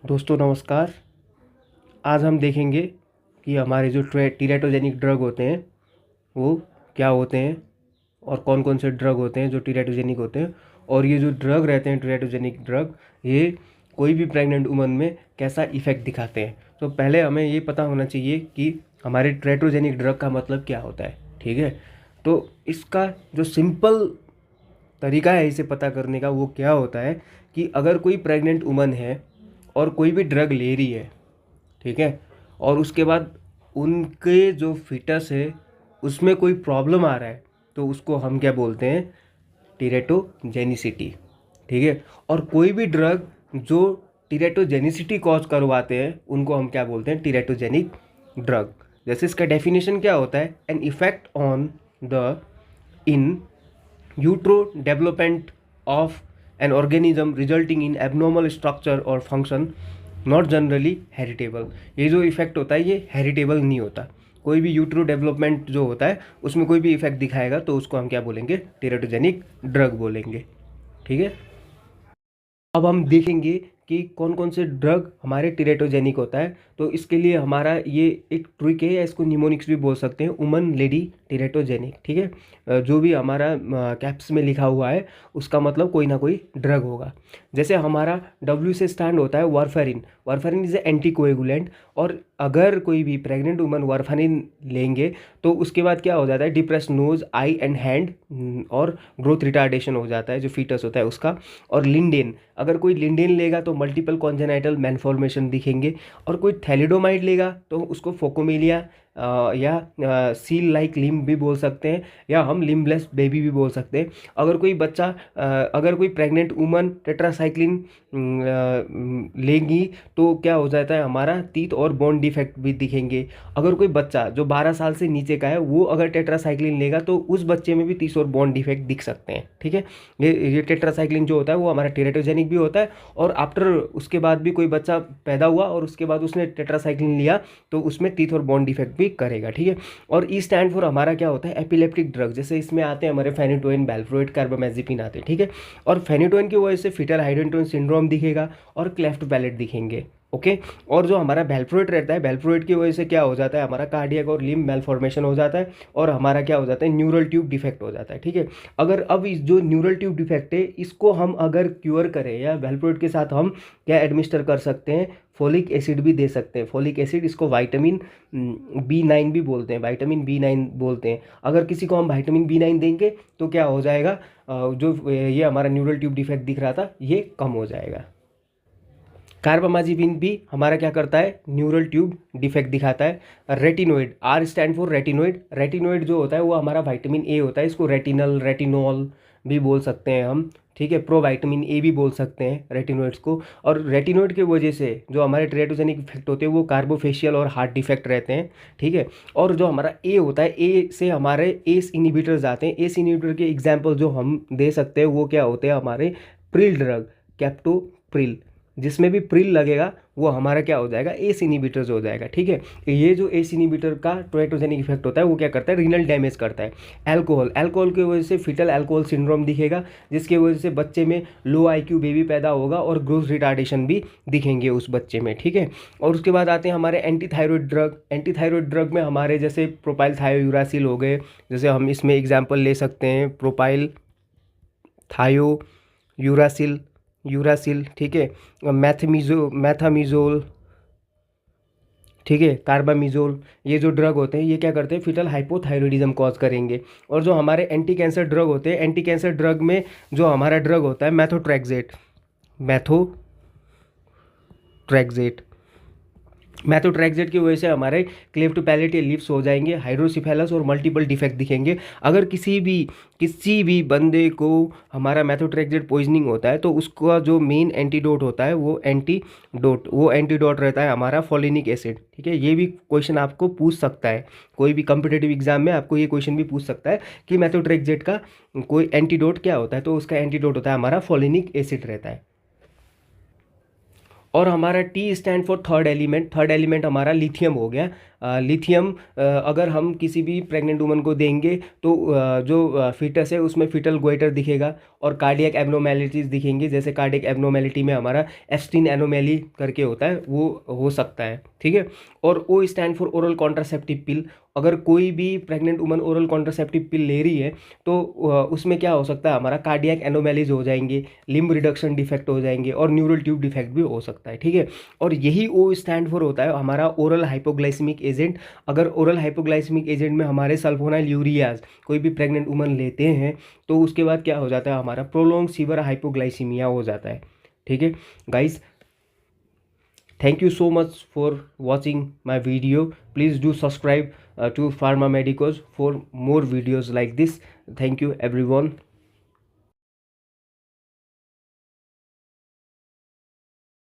दोस्तों नमस्कार। आज हम देखेंगे कि हमारे जो टीरेटोजेनिक ड्रग होते हैं वो क्या होते हैं और कौन कौन से ड्रग होते हैं जो टीरेटोजेनिक होते हैं, और ये जो ड्रग रहते हैं टीरेटोजेनिक ड्रग, ये कोई भी प्रेग्नेंट वुमन में कैसा इफ़ेक्ट दिखाते हैं। तो पहले हमें ये पता होना चाहिए कि हमारे टीरेटोजेनिक ड्रग का मतलब क्या होता है। ठीक है, तो इसका जो सिंपल तरीका है इसे पता करने का वो क्या होता है कि अगर कोई प्रेग्नेंट वुमन है और कोई भी ड्रग ले रही है, ठीक है, और उसके बाद उनके जो फिटस है उसमें कोई प्रॉब्लम आ रहा है, तो उसको हम क्या बोलते हैं, टीरेटोजेनिसिटी। ठीक है, और कोई भी ड्रग जो टीरेटोजेनिसिटी कॉज करवाते हैं उनको हम क्या बोलते हैं, टीरेटोजेनिक ड्रग। जैसे इसका डेफिनेशन क्या होता है, an effect on the in utero development of an organism resulting in abnormal structure or function not generally heritable। ये जो इफेक्ट होता है ये हेरिटेबल नहीं होता। कोई भी यूट्रो डेवलपमेंट जो होता है उसमें कोई भी इफेक्ट दिखाएगा तो उसको हम क्या बोलेंगे, टेरेटोजेनिक ड्रग बोलेंगे। ठीक है, अब हम देखेंगे कि कौन कौन से ड्रग हमारे टीरेटोजेनिक होता है। तो इसके लिए हमारा ये एक ट्रिक है, या इसको निमोनिक्स भी बोल सकते हैं, वुमन लेडी टीरेटोजेनिक। ठीक है, जो भी हमारा कैप्स में लिखा हुआ है उसका मतलब कोई ना कोई ड्रग होगा। जैसे हमारा डब्ल्यू से स्टैंड होता है warfarin. Warfarin is a anticoagulant, और अगर कोई भी प्रेग्नेंट वुमन वारफेरिन लेंगे तो उसके बाद क्या हो जाता है, depress nose, eye and hand और ग्रोथ रिटार्डेशन हो जाता है जो फीटस होता है उसका। और लिंडेन, अगर कोई लिंडेन लेगा तो मल्टीपल कॉन्जेनाइटल मैनफॉर्मेशन दिखेंगे, और कोई थैलिडोमाइड लेगा तो उसको फोकोमेलिया या सील लाइक लिम्ब भी बोल सकते हैं, या हम लिम्बलेस बेबी भी बोल सकते हैं। अगर कोई बच्चा अगर कोई प्रेग्नेंट वुमन टेट्रासाइक्लिन लेंगी तो क्या हो जाता है, हमारा टीथ और बोन डिफेक्ट भी दिखेंगे। अगर कोई बच्चा जो 12 साल से नीचे का है वो अगर टेट्रासाइक्लिन लेगा तो उस बच्चे में भी टीथ और बोन डिफेक्ट दिख सकते हैं। ठीक है, ये टेट्रासाइक्लिन जो होता है वो हमारा टेरेटोजेनिक भी होता है, और आफ्टर उसके बाद भी कोई बच्चा पैदा हुआ और उसके बाद उसने टेट्रासाइक्लिन लिया तो उसमें टीथ और बोन डिफेक्ट भी करेगा। ठीक है, और ई स्टैंड फॉर हमारा क्या होता है, एपिलेप्टिक ड्रग। जैसे इसमें आते हैं हमारे फेनिटोइन, वैल्प्रोइड, कार्बामेज़ेपिन आते हैं। ठीक है, और फेनिटोइन की वजह से फीटल हाइड्रेटोन सिंड्रोम दिखेगा और क्लेफ्ट पैलेट दिखेंगे। ओके, और जो हमारा वैल्प्रोइड रहता है, वैल्प्रोइड की वजह से क्या हो जाता है, हमारा कार्डियक और लिम्ब मेलफॉर्मेशन हो जाता है, और हमारा क्या हो जाता है, न्यूरल ट्यूब डिफेक्ट हो जाता है। ठीक है, अगर अब इस जो न्यूरल ट्यूब डिफेक्ट है इसको हम अगर क्योर करें, या वैल्प्रोइड के साथ हम क्या एडमिनिस्टर कर सकते हैं, फोलिक एसिड भी दे सकते हैं। फोलिक एसिड, इसको विटामिन B9 भी बोलते हैं, विटामिन B9 बोलते हैं। अगर किसी को हम विटामिन B9 देंगे तो क्या हो जाएगा, जो ये हमारा न्यूरल ट्यूब डिफेक्ट दिख रहा था ये कम हो जाएगा। कार्बामाजिपिन भी हमारा क्या करता है, न्यूरल ट्यूब डिफेक्ट दिखाता है। Retinoid, R stand for retinoid. Retinoid जो होता है वो हमारा विटामिन ए होता है, इसको रेटिनल, रेटिनॉल भी बोल सकते हैं हम। ठीक है, प्रो विटामिन ए भी बोल सकते हैं रेटिनोइड्स को। और रेटिनोइड की वजह से जो हमारे टेरेटोजेनिक इफेक्ट होते हैं वो कार्बोफेशियल और हार्ट डिफेक्ट रहते हैं। ठीक है, और जो हमारा ए होता है, ए से हमारे एस इनिबिटर्स आते हैं। एस इनिबिटर के एग्जाम्पल जो हम दे सकते हैं वो क्या होते हैं, हमारे प्रिल ड्रग, कैप्टोप्रिल, जिसमें भी प्रिल लगेगा वो हमारा क्या हो जाएगा, एस इनिबिटर्स हो जाएगा। ठीक है, ये जो एस इनिबिटर का टेरेटोजेनिक इफेक्ट होता है वो क्या करता है, रीनल डैमेज करता है। अल्कोहल, अल्कोहल की वजह से फीटल अल्कोहल सिंड्रोम दिखेगा, जिसकी वजह से बच्चे में लो आईक्यू बेबी पैदा होगा और ग्रोथ रिटार्डेशन भी दिखेंगे उस बच्चे में। ठीक है, और उसके बाद आते हैं हमारे एंटीथायरॉयड ड्रग। एंटीथायरॉयड ड्रग में हमारे जैसे प्रोपाइल थायोयूरासिल हो गए, जैसे हम इसमें एग्जाम्पल ले सकते हैं प्रोपाइल थायोयूरासिल, यूरासिल। ठीक है, मैथामिजोल, ठीक है, कार्बामिजोल, ये जो ड्रग होते हैं ये क्या करते हैं, फीटल हाइपोथायरॉयडिज्म कॉज करेंगे। और जो हमारे एंटी कैंसर ड्रग होते हैं, एंटी कैंसर ड्रग में जो हमारा ड्रग होता है मैथोट्रेक्सेट, मैथोट्रेक्सेट, मैथोट्रेक्सेट की वजह से हमारे क्लेफ्ट पैलेट या लिप्स हो जाएंगे, हाइड्रोसिफेलस और मल्टीपल डिफेक्ट दिखेंगे। अगर किसी भी बंदे को हमारा मैथोट्रेक्सेट पॉइजनिंग होता है तो उसका जो मेन एंटीडोट होता है वो एंटीडोट रहता है हमारा फोलिनिक एसिड। ठीक है, ये भी क्वेश्चन आपको पूछ सकता है, कोई भी कम्पिटेटिव एग्जाम में आपको ये क्वेश्चन भी पूछ सकता है कि मैथोट्रेक्सेट का कोई एंटीडोट क्या होता है, तो उसका एंटीडोट होता है हमारा फोलिनिक एसिड रहता है। और हमारा T stand for third element हमारा लिथियम हो गया। लिथियम अगर हम किसी भी प्रेग्नेंट वुमन को देंगे तो जो फीटस है उसमें फीटल गोइटर दिखेगा और कार्डियक एब्नोर्मेलिटीज़ दिखेंगी। जैसे कार्डियक एब्नोर्मेलिटी में हमारा एप्स्टीन एनोमेली करके होता है, वो हो सकता है, ठीक है। और O stand for oral contraceptive pill. अगर कोई भी pregnant woman oral contraceptive pill ले रही है तो उसमें क्या हो सकता है, हमारा कार्डियक एनोमेलीज हो जाएंगे, लिम्ब रिडक्शन डिफेक्ट हो जाएंगे और न्यूरल ट्यूब डिफेक्ट भी हो सकता है, ठीक है। और यही ओ स्टैंड फॉर होता है हमारा ओरल हाइपोग्लाइसेमिक एजेंट। अगर ओरल हाइपोग्लाइसेमिक एजेंट में हमारे सल्फोनाइल यूरियाज कोई भी प्रेग्नेंट वुमन लेते हैं तो उसके बाद क्या हो जाता है, हमारा प्रोलॉन्ग सीवर हाइपोग्लाइसीमिया हो जाता है, ठीक है guys. Thank you so much for watching my video. Please do subscribe to Pharma Medicos for more videos like this. Thank you everyone.